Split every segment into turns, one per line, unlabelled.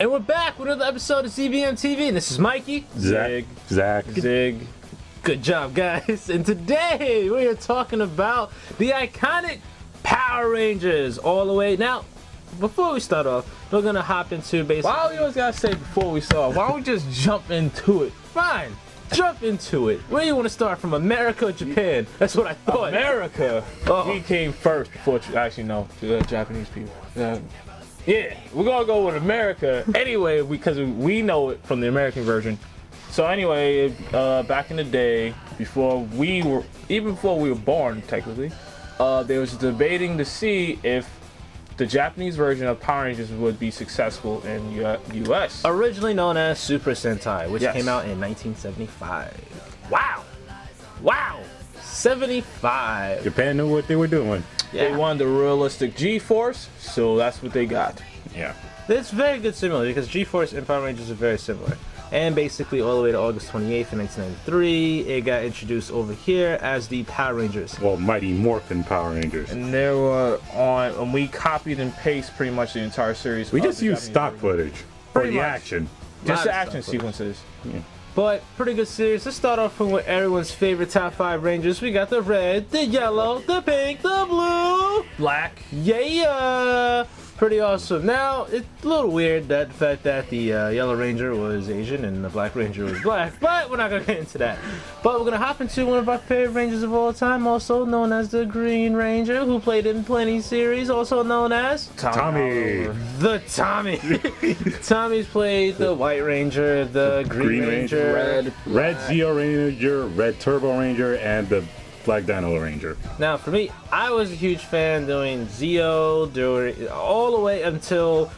And we're back with another episode of ZBMTV. This is Mikey.
Zach.
Zig. Good job, guys. And today we are talking about the iconic Power Rangers all the way. Now, before we start off, we're going to hop into basically...
Why we always got to say before we start? Why don't we just jump into it?
Fine. Jump into it. Where do you want to start, from America or Japan? That's what I thought.
America. We came first before... Actually, no. The Japanese people. Yeah, we're going to go with America anyway because we know it from the American version. So anyway, back in the day, before we were born, technically, they was debating to see if the Japanese version of Power Rangers would be successful in U.S.
Originally known as Super Sentai, which
Yes.
came out in 1975. Wow! 75.
Japan knew what they were doing.
They wanted the realistic G-Force, so that's what they got.
Yeah.
It's very good similar because G-Force and Power Rangers are very similar. And basically all the way to August 28th, 1993, it got introduced over here as the Power Rangers.
Well, Mighty Morphin Power Rangers.
And they were on, and we copied and pasted pretty much the entire series.
We
of
just
the
used
Japanese
stock
version.
footage for
Pretty
the
much.
action.
Just the
Lot of
action
stuff.
sequences.
Yeah.
But pretty good series. Let's start off with everyone's favorite top 5 Rangers. We got the red, the yellow, the pink, the blue,
Black.
yeah. Pretty awesome. Now, it's a little weird that the fact that the Yellow Ranger was Asian and the Black Ranger was black, but we're not going to get into that. But we're going to hop into one of our favorite Rangers of all time, also known as the Green Ranger, who played in plenty series, also known as
Tommy.
the Tommy. Tommy's played the White Ranger, the Green Ranger,
Red Zeo Ranger, Red Turbo Ranger, and the Black Dino Ranger.
Now, for me, I was a huge fan doing Zeo, all the way until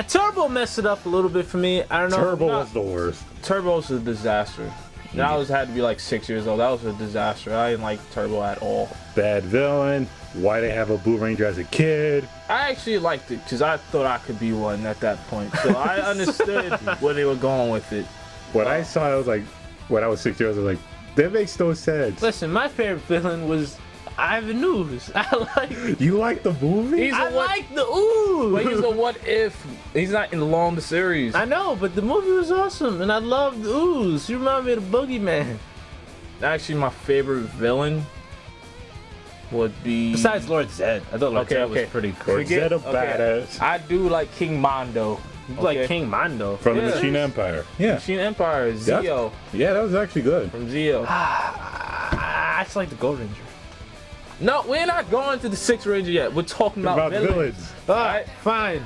Turbo messed it up a little bit for me. I don't know.
Turbo was the worst.
Turbo's a disaster. And I had to be like 6 years old. That was a disaster. I didn't like Turbo at all.
Bad villain. Why they have a Blue Ranger as a kid?
I actually liked it because I thought I could be one at that point. So I understood where they were going with it.
When I saw it, I was like, when I was 6 years old, I was like, that makes no sense.
Listen, my favorite villain was Ivan Ooze. I like.
You like the movie?
I like the Ooze.
But he's a what if. He's not in long the series.
I know, but the movie was awesome, and I loved Ooze. You remind me of the Boogeyman.
Actually, my favorite villain would be...
Besides Lord Zed, I thought Lord Zed was pretty cool.
Lord Zed a badass.
I do like King Mondo.
Like King Mondo
From the Machine Empire. Yeah.
Machine Empire, Zeo.
Yeah, that was actually good.
From Zeo.
I just like the Gold Ranger.
No, we're not going to the Sixth Ranger yet. We're talking about villains.
Alright, fine.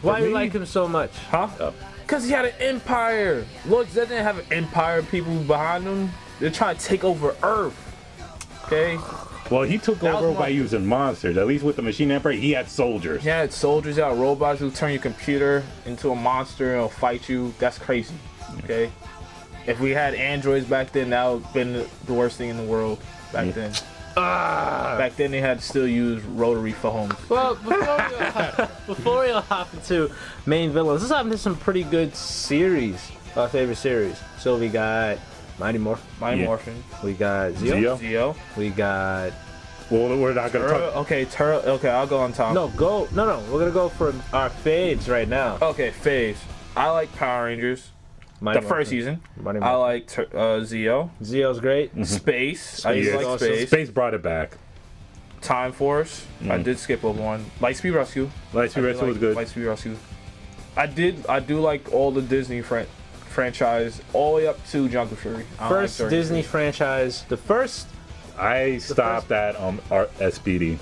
Why do you
me?
like him so much?
Huh? Because he had an empire. Lord Zed didn't have an empire of people behind him. They're trying to take over Earth. Okay?
Well, he took
That was
over
my-
by using monsters. At least with the Machine Emperor, he had soldiers.
He had soldiers, he had robots who turn your computer into a monster and will fight you. That's crazy. Okay? If we had androids back then, that would have been the worst thing in the world back then. Back then, they had to still use rotary phones.
Well, before we hop into main villains, let's hop into some pretty good series. Our favorite series. So we got Mighty Morphin. We got Zeo.
Zeo.
We got...
Well, we're not gonna talk.
Okay, I'll go on top.
No, we're gonna go for our faves right now.
Okay, phase. I like Power Rangers.
Mighty
The first
Morphin.
season.
Mighty
I
Morphin.
like Zeo.
Zeo's great.
Space. I used to
Yes.
like Space.
Space brought it back.
Time Force. I did skip over one. Lightspeed Rescue.
Lightspeed Rescue was good.
Lightspeed Rescue. I do like all the Disney franchise all the way up to Jungle Fury. I don't
First
like
Disney franchise. The first...
I stopped at SPD.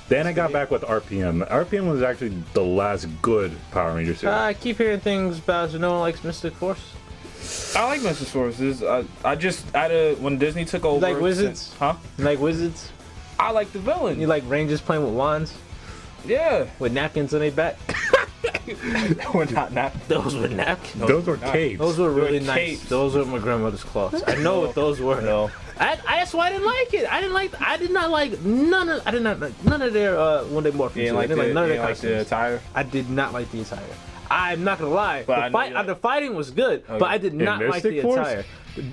Then I got back with RPM. RPM was actually the last good Power Ranger series.
I keep hearing things about no one likes Mystic Force.
I like Mystic Forces. When Disney took over.
You like wizards?
Huh?
You like wizards?
I like the villain.
You like Rangers playing with wands?
Yeah.
With napkins on their back?
We're not napkins.
Those were napkins.
Those were capes.
Those were really
were
nice.
capes.
Those were my grandmother's cloths. I know what those were.
No.
That's why I didn't like it. I did not like none of their when they morphed.
You didn't like
none of their
the
costumes.
attire?
I did not like the attire. I'm not gonna lie.
But
The fighting was good, but I did not like the
Mystic Force?
attire.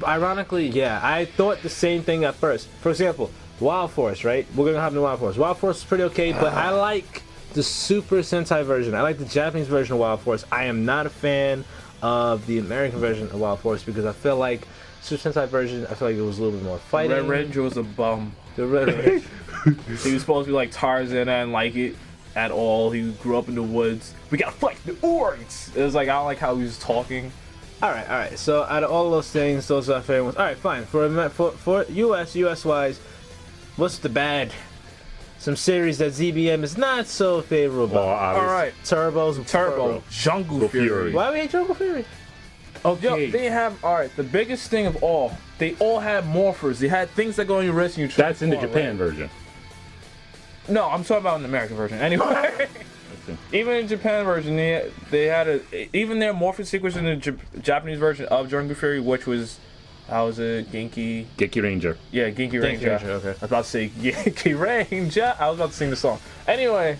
Ironically, yeah, I thought the same thing at first. For example, Wild Force, right? We're gonna have the Wild Force. Wild Force is pretty okay, but I like the Super Sentai version. I like the Japanese version of Wild Force. I am not a fan of the American version of Wild Force because I feel like Super Sentai version, I feel like it was a little bit more fighting.
Red Ranger was a bum.
The Red Ranger.
He was supposed to be like Tarzan. I didn't like it at all. He grew up in the woods. We gotta fight the orcs. It was like, I don't like how he was talking.
Alright. So out of all those things, those are favorite ones. Alright, fine. For US wise, what's the bad? Some series that ZBM is not so favorable.
Alright.
Turbo.
Jungle Fury.
Why we hate Jungle Fury?
Okay. Yo, they have, alright, the biggest thing of all, they all had morphers. They had things that go on your wrist and you
That's in the Japan version.
No, I'm talking about in the American version. Anyway, even in Japan version, they had even their morphin sequence in the Japanese version of Jungle Fury, which was, how was it? Genki
Ranger.
Yeah, Genki Ranger.
Okay.
I was about to say Genki Ranger. I was about to sing the song. Anyway,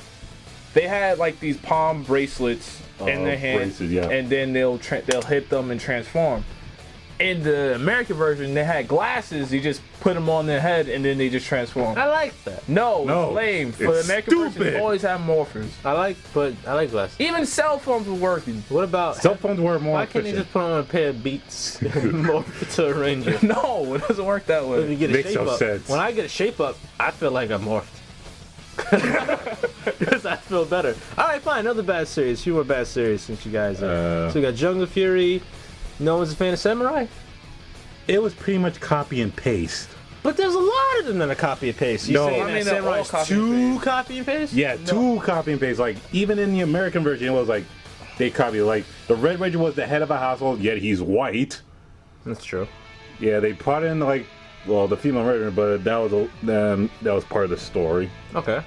they had like these palm bracelets in their hands, and then they'll hit them and transform. In the American version, they had glasses. You just put them on their head, and then they just transform.
I like that.
No, it's lame. For the American version, they always have morphers.
I like glasses.
Even cell phones were working.
What about
cell phones were more?
Why can't you just put on a pair of Beats and morph to a Ranger?
No, it doesn't work that way.
If you get a
Makes
shape
no
up,
sense.
when I get a shape up, I feel like I'm morphed. Because I feel better. Alright, fine. Another bad series. Few more bad series since you guys so we got Jungle Fury. No one's a fan of Samurai?
It was pretty much copy and paste.
But there's a lot of them that are copy and paste. You saying that Samurai is too copy and paste?
Yeah, too copy and paste. Like, even in the American version, it was like, they copied. Like, the Red Ranger was the head of a household, yet he's white.
That's true.
Yeah, they brought in, like, well, the female Ranger, but that was part of the story.
Okay.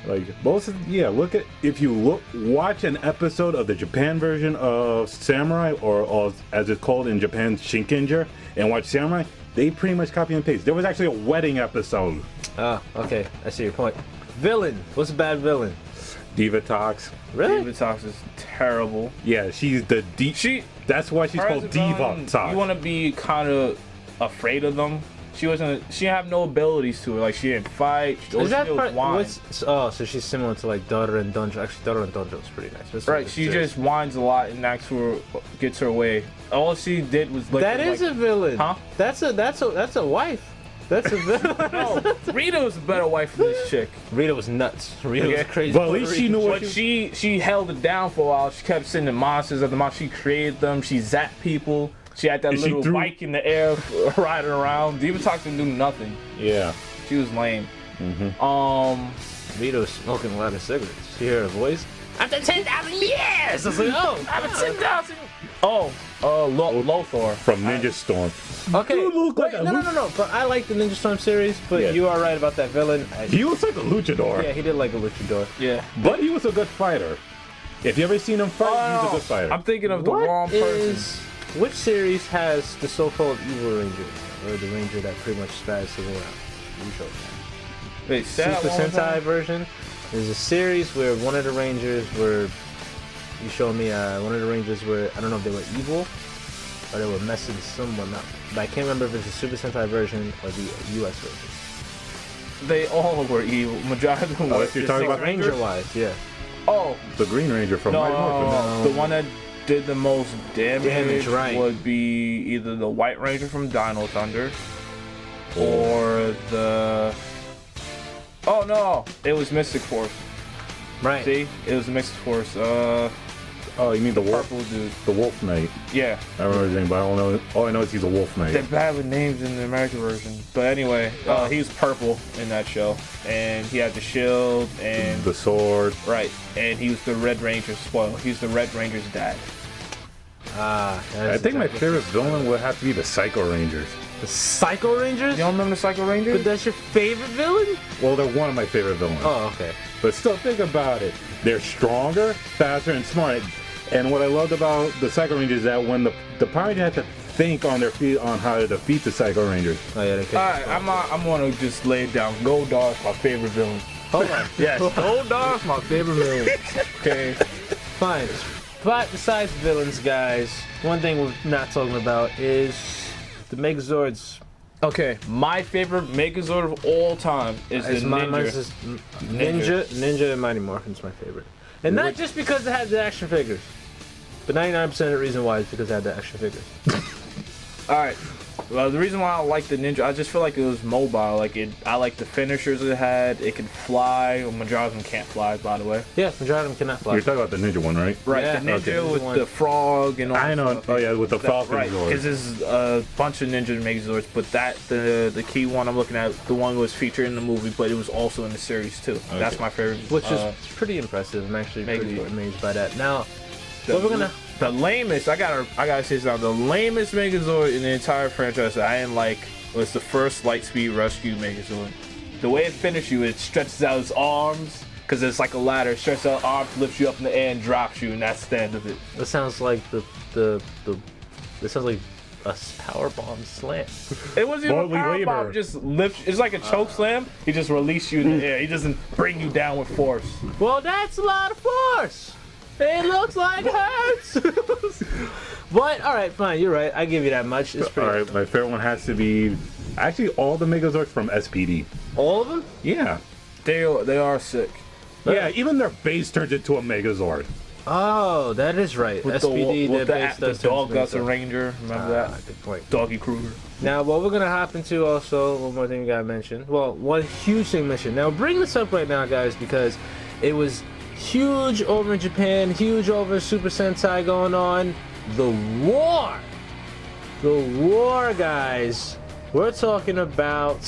Like, look at, if you watch an episode of the Japan version of Samurai, or as it's called in Japan, Shinkenger, and watch Samurai, they pretty much copy and paste. There was actually a wedding episode.
Okay, I see your point. Villain, what's a bad villain?
Divatox.
Really?
Divatox is terrible.
Yeah, she's the that's why she's called Divatox.
You want to be kind of afraid of them. She didn't have no abilities to her. Like, she didn't fight.
Is that part? So she's similar to like Daughter and Donjo. Actually, Daughter and Donjo was pretty nice. That's
right, she just whines a lot and gets her way. All she did was like.
That is a villain.
Huh?
That's a wife. That's a villain.
No, Rita was a better wife than this chick.
Rita was nuts. Rita was crazy.
Well, at least she knew what
she held it down for a while. She kept sending monsters at the monster. She created them. She zapped people. She had that little bike in the air riding around. Divatox didn't do nothing.
Yeah.
She was lame.
Rita was smoking a lot of cigarettes. She heard her voice. After 10,000 years! I was like, after 10,000.
Lothar.
From Ninja Storm.
Okay.
No.
But I like the Ninja Storm series, but you are right about that villain.
He looks like a luchador.
Yeah, he did like a luchador.
Yeah.
But he was a good fighter. If you ever seen him fight, he's a good fighter.
I'm thinking of the wrong person.
Which series has the so-called evil ranger, or the ranger that pretty much spazzes around? You show me.
Wait,
Super Sentai version. There's a series where one of the rangers were. You showed me one of the rangers were. I don't know if they were evil, or they were messing someone up. But I can't remember if it's the Super Sentai version or the US version.
They all were evil. Majority of them were.
You're talking about
Ranger-wise, yeah.
Oh,
the Green Ranger from White North.
The one that did the most damage
right.
would be either the White Ranger from Dino Thunder or the... Oh no, it was Mystic Force.
Right.
See? It was Mystic Force.
Oh, you mean the wolf?
Purple dude.
The Wolf Knight.
Yeah.
I remember his name, but I don't know. All I know is he's a Wolf Knight.
They're bad with names in the American version. But anyway, he was purple in that show. And he had the shield and...
the sword.
Right. And he was the Red Ranger's spoil. He was the Red Ranger's dad.
I think my favorite villain would have to be the Psycho Rangers.
The Psycho Rangers?
You don't remember the Psycho Rangers?
But that's your favorite villain?
Well, they're one of my favorite villains.
Oh, okay.
But still, think about it. They're stronger, faster, and smart. And what I loved about the Psycho Rangers is that when the Power Rangers had to think on their feet on how to defeat the Psycho Rangers.
Oh yeah, they can.
Alright, I'm gonna just lay it down. Goldar's my favorite villain.
Hold on.
Yes, Goldar's my favorite villain. Okay.
Fine. But besides villains, guys, one thing we're not talking about is the Megazords
Okay, my favorite Megazord of all time is the
Mine's
Ninja.
is Ninja and Mighty Morphin's my favorite. And not just because it had the action figures, but 99% of the reason why is because it had the action figures.
Alright. Well, the reason why I like the Ninja, I just feel like it was mobile. I like the finishers it had. It could fly. Well, majority of them can't fly, by the way.
Yeah, majority of them cannot fly.
You're talking about the Ninja one, right?
Right,
Yeah,
the Ninja
okay.
with the frog and all
I know.
Stuff.
Oh yeah, with the Falcon
Right,
Zord.
because there's a bunch of Ninja Megazords, but the key one I'm looking at, the one was featured in the movie, but it was also in the series too.
Okay.
That's my favorite.
Which is pretty impressive. I'm actually pretty
Megazord.
amazed by that. Now,
the,
what we're gonna...
the lamest. I gotta say this now. The lamest Megazord in the entire franchise that I didn't like was the first Lightspeed Rescue Megazord. The way it finished you, it stretches out its arms because it's like a ladder. It stretches out arms, lifts you up in the air, and drops you, and that's the end of it.
That sounds like this sounds like a power bomb slam.
It wasn't even a
Bodily
power
labor.
bomb. Just lift. It's like a choke slam. He just release you in the air. He doesn't bring you down with force.
Well, that's a lot of force. It looks like it hurts. But all right, fine. You're right. I give you that much. It's pretty.
All right, my favorite one has to be actually all the Megazords from SPD.
All of them?
Yeah.
They are sick.
Yeah, even their base turns into a Megazord.
Oh, that is right.
With
SPD,
with
their base does
the dog
turn to
that's a
Megazord.
ranger. Remember that?
Good point.
Doggy Kruger.
Now, what we're gonna hop into also, one more thing we gotta mention. Well, one huge thing mentioned. Now, bring this up right now, guys, because it was huge over in Japan, huge over Super Sentai going on. The war. The war, guys. We're talking about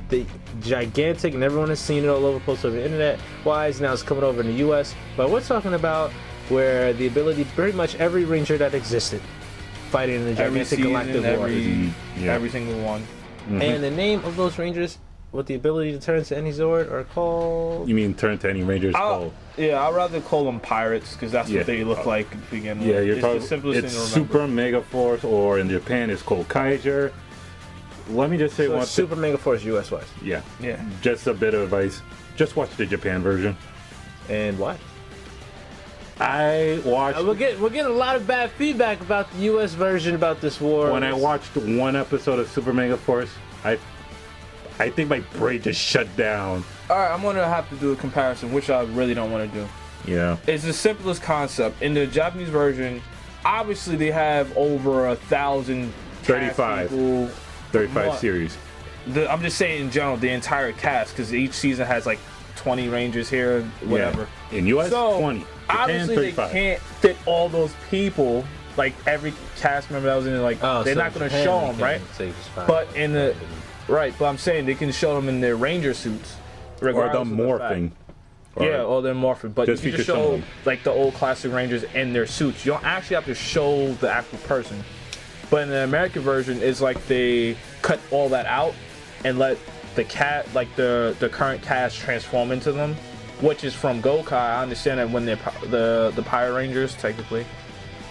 the gigantic, and everyone has seen it all over posts over the internet. Wise now it's coming over in the US. But we're talking about where the ability, pretty much every ranger that existed, fighting in the
Every
gigantic
season,
galactic war.
every single one.
And the name of those rangers with the ability to turn to any Zord are called...
You mean turn to any Rangers? Oh.
Yeah, I'd rather call them pirates because that's
Yeah.
what they look like to begin with.
Yeah, you're
It's
talking.
the simplest
It's
thing to remember.
Super Mega Force, or in Japan it's called Kaiser. Let me just say
So
one
it's Super
thing.
Mega Force US wise.
Yeah.
Yeah.
Just a bit of advice. Just watch the Japan version.
And why?
I watched
We're getting a lot of bad feedback about the US version about this war.
when I watched one episode of Super Mega Force. I think my brain just shut down.
All right, I'm gonna have to do a comparison, which I really don't want to do.
Yeah.
It's the simplest concept. In the Japanese version, obviously they have over 1,000
35.
people.
35
What?
series.
I'm just saying in general, the entire cast, because each season has like 20 rangers here, whatever.
Yeah. In US,
So
20. Japan,
obviously
35.
they can't fit all those people. Like every cast member that was in it, like they're not gonna show them, right? But in the but I'm saying they can show them in their ranger suits,
Or
regardless
the
of the
morphing.
fact. Yeah, or they're morphing. But
Just
you can
feature some of
show
them.
like the old classic rangers in their suits. You don't actually have to show the actual person. But in the American version, it's like they cut all that out and let the the current cast transform into them, which is from Gokai. I understand that when they're the Pirate Rangers, technically,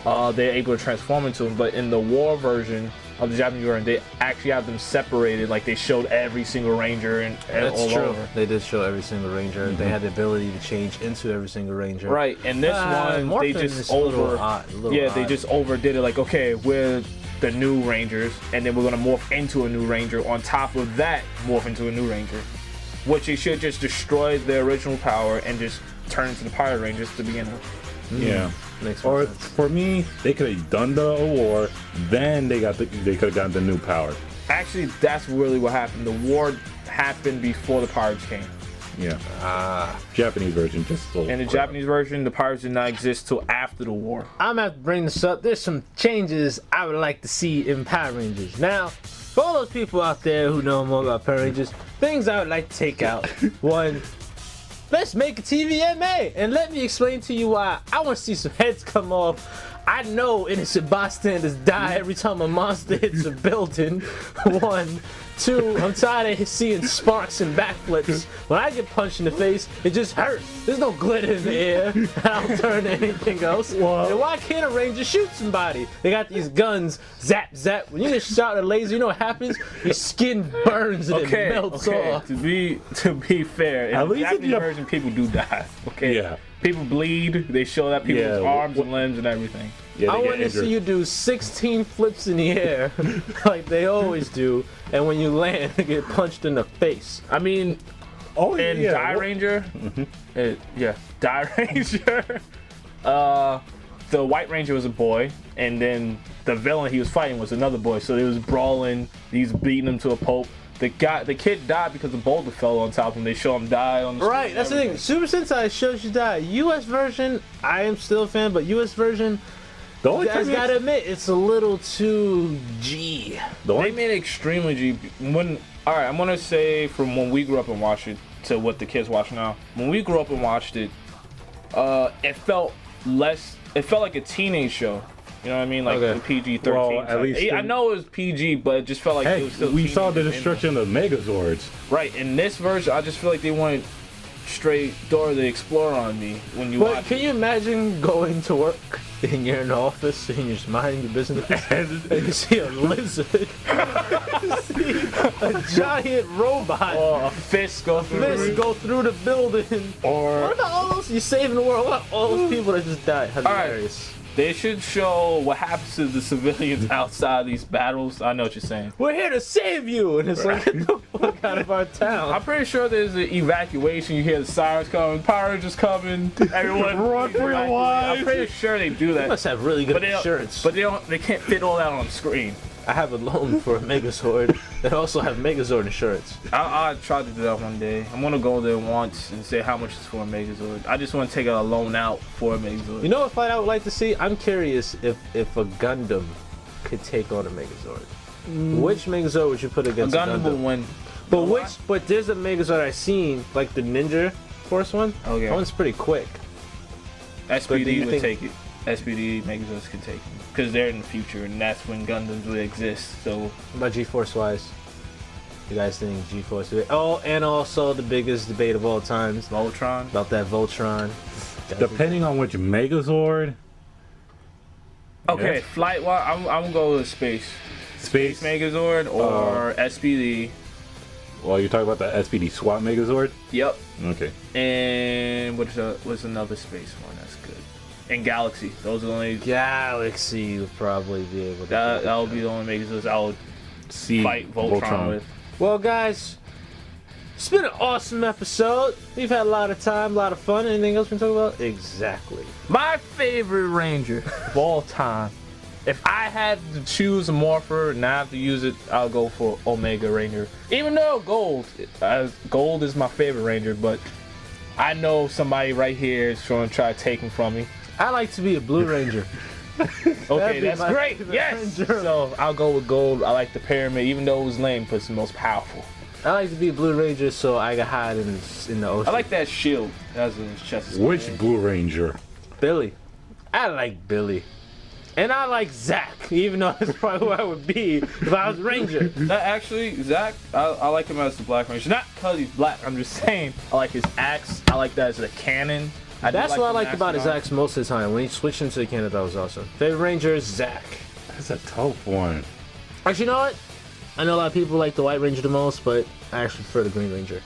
they're able to transform into them. But in the war version of the Japanese version, they actually have them separated. Like they showed every single ranger and
That's
all
true.
over.
They did show every single ranger. They had the ability to change into every single ranger.
Right, and this one they
Morphin
just
is a little odd,
they just overdid it. Like, okay, we're the new Rangers, and then we're gonna morph into a new Ranger. On top of that, morph into a new Ranger, which they should just destroy their original power and just turn into the Pirate Rangers to begin with.
Yeah.
Makes more
Or
sense.
for me, they could have done the war, then they could have gotten the new power.
Actually, that's really what happened. The war happened before the Pirates came.
Yeah. Japanese version, just a little
In the
crap.
Japanese version, the Pirates did not exist till after the war.
I'm gonna have to bring this up. There's some changes I would like to see in Power Rangers. Now, for all those people out there who know more about Power Rangers, things I would like to take out. One, let's make a TVMA, and let me explain to you why. I want to see some heads come off. I know innocent bystanders die every time a monster hits a building. One. Two, I'm tired of seeing sparks and backflips. When I get punched in the face, it just hurts. There's no glitter in the air. I don't turn to anything else. And why can't a ranger shoot somebody? They got these guns, zap, zap. When you get shot with a laser, you know what happens? Your skin burns and it melts off.
To be fair, in
At
the
least if
Japanese
you-
version, people do die. Okay.
Yeah.
People bleed. They show that people's
Yeah,
arms and limbs and everything.
Yeah,
I
they
want
get
to see
injured.
you do 16 flips in the air, like they always do, and when you land, you get punched in the face.
I mean,
Oh,
in
yeah.
Die Ranger, Die Ranger. The White Ranger was a boy, and then the villain he was fighting was another boy. So they was brawling. He's beating him to a pulp. The kid died because the boulder fell on top of him. They show him die on the
Right, that's the thing. Super Sentai shows you die. U.S. version, I am still a fan, but U.S. version,
The only
you guys
time
gotta admit, it's a little too G.
the
They
only,
made it extremely G. Alright, I'm gonna say from when we grew up and watched it to what the kids watch now. When we grew up and watched it, it felt like a teenage show. You know what I mean? Like
Okay.
the PG-13.
Well, at
type.
least
I know it was PG, but it just felt like it
hey,
was still
we saw the
teenage
destruction of Megazords.
Right, in this version, I just feel like they went straight Dora the Explorer on me when you
But
watch
can
it.
you imagine going to work and you're in the office and you're just minding your business and you see a lizard, you see a giant robot,
Or a fist go through
fist go through the building.
Or
What about all those? You're saving the world. What about all those people that just died?
right.
Hilarious.
they should show what happens to the civilians outside these battles. I know what you're saying.
We're here to save you, and it's like, get the fuck out of our town.
I'm pretty sure there's an evacuation. You hear the sirens coming, Power Rangers coming, everyone
Run for your lives.
I'm pretty sure they do
You
that.
must have really good
But they don't-
insurance.
But they can't fit all that on screen.
I have a loan for a Megazord that also have Megazord insurance.
I tried to do that one day. I'm gonna go there once and say how much it's for a Megazord. I just want to take a loan out for a Megazord.
You know what fight I would like to see? I'm curious if a Gundam could take on a Megazord. Which Megazord would you put
a
against a
Gundam will win.
But there's a Megazord I've seen, like the Ninja Force one.
Okay.
That one's pretty quick. But do
SPD
you
would
think-
take it. SPD Megazords could take it because they're in the future and that's when Gundams would exist. So
What about G-Force wise? You guys think G-Force? Oh, and also the biggest debate of all times
Voltron.
about that Voltron.
Depending on which Megazord,
Okay,
Yes.
flight. Well, I'm gonna go with space.
Space.
Megazord or SPD.
Well, you're talking about the SPD SWAT Megazord.
Yep.
Okay.
And what's another space one that's good? And Galaxy. Those are the only.
Galaxy would probably be able to.
That would be the only Megazords I would
See
fight Voltron with.
Well, guys, it's been an awesome episode. We've had a lot of time, a lot of fun. Anything else we can talk about? Exactly.
My favorite Ranger of all time. If I had to choose a morpher and I have to use it, I'll go for Omega Ranger. Even though Gold is my favorite Ranger, but I know somebody right here is trying to try to take him from me.
I like to be a Blue Ranger.
Okay,
be
that's
my
great.
favorite
Yes.
Ranger.
So I'll go with Gold. I like the Pyramid, even though it was lame, but it's the most powerful.
I like to be a Blue Ranger so I can hide in the ocean.
I like that shield. That's in his chest.
Which Blue Ranger?
Billy. I like Billy. And I like Zach, even though that's probably who I would be if I was Ranger.
Actually, Zach, I like him as the Black Ranger. Not because he's black. I'm just saying. I like his axe. I like that as a cannon.
That's what I liked about his
Mastodon.
axe most of the time. When he switched into the cannon, that was awesome. Favorite Ranger is Zach.
That's a tough one.
Actually, you know what? I know a lot of people like the White Ranger the most, but I actually prefer the Green Ranger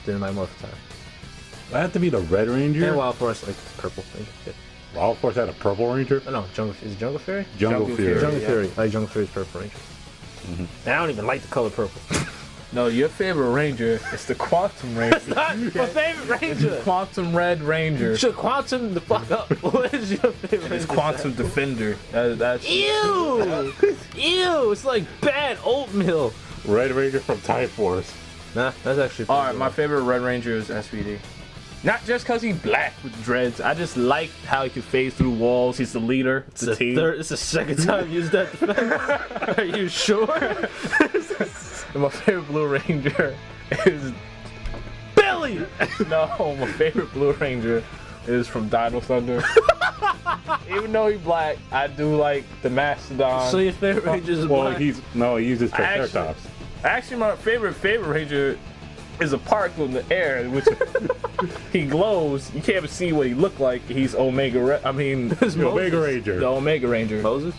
than my most of the time.
I have to be the Red Ranger.
And Wild Force, like purple. Yeah.
Wild Force had a Purple Ranger.
Oh, no, is it Jungle Fury?
Jungle Fury.
Jungle
yeah.
Fury. I like Jungle Fury's Purple Ranger. And I don't even like the color purple.
No, your favorite Ranger is the Quantum Ranger.
Not my favorite Ranger.
Quantum Red Ranger.
Should Quantum the fuck up. What is your favorite
It's
Ranger?
Quantum Defender. That's
Ew! Ew! It's like bad oatmeal.
Red Ranger from Time Force.
Nah, that's actually.
all right. My favorite Red Ranger is SPD. Not just because he's black with dreads. I just like how he can phase through walls. He's the leader.
It's the second time you used that defense. Are you sure?
And my favorite Blue Ranger is
Billy!
no. My favorite Blue Ranger is from Dino Thunder. Even though he's black, I do like the Mastodon.
So your favorite Ranger is
Well,
black?
he uses Triceratops.
Actually, my favorite Ranger is a particle in the air, which he glows. You can't even see what he look like. He's Omega.
The Omega Ranger.
The Omega Ranger.
Moses?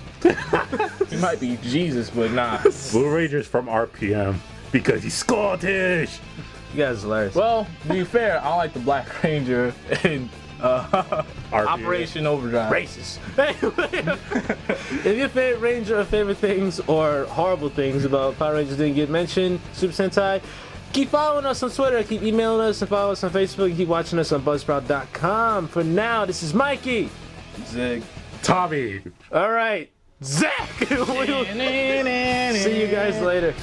He might be Jesus, but nah.
Blue Ranger's from RPM because he's Scottish.
You guys are hilarious.
Well, to be fair, I like the Black Ranger, and Operation Overdrive.
Racist. Anyway, if your favorite Ranger or favorite things or horrible things about Power Rangers didn't get mentioned, Super Sentai, keep following us on Twitter, keep emailing us, and follow us on Facebook, and keep watching us on Buzzsprout.com. For now, this is Mikey.
Zig.
Tommy.
All right, Zach. See you guys later.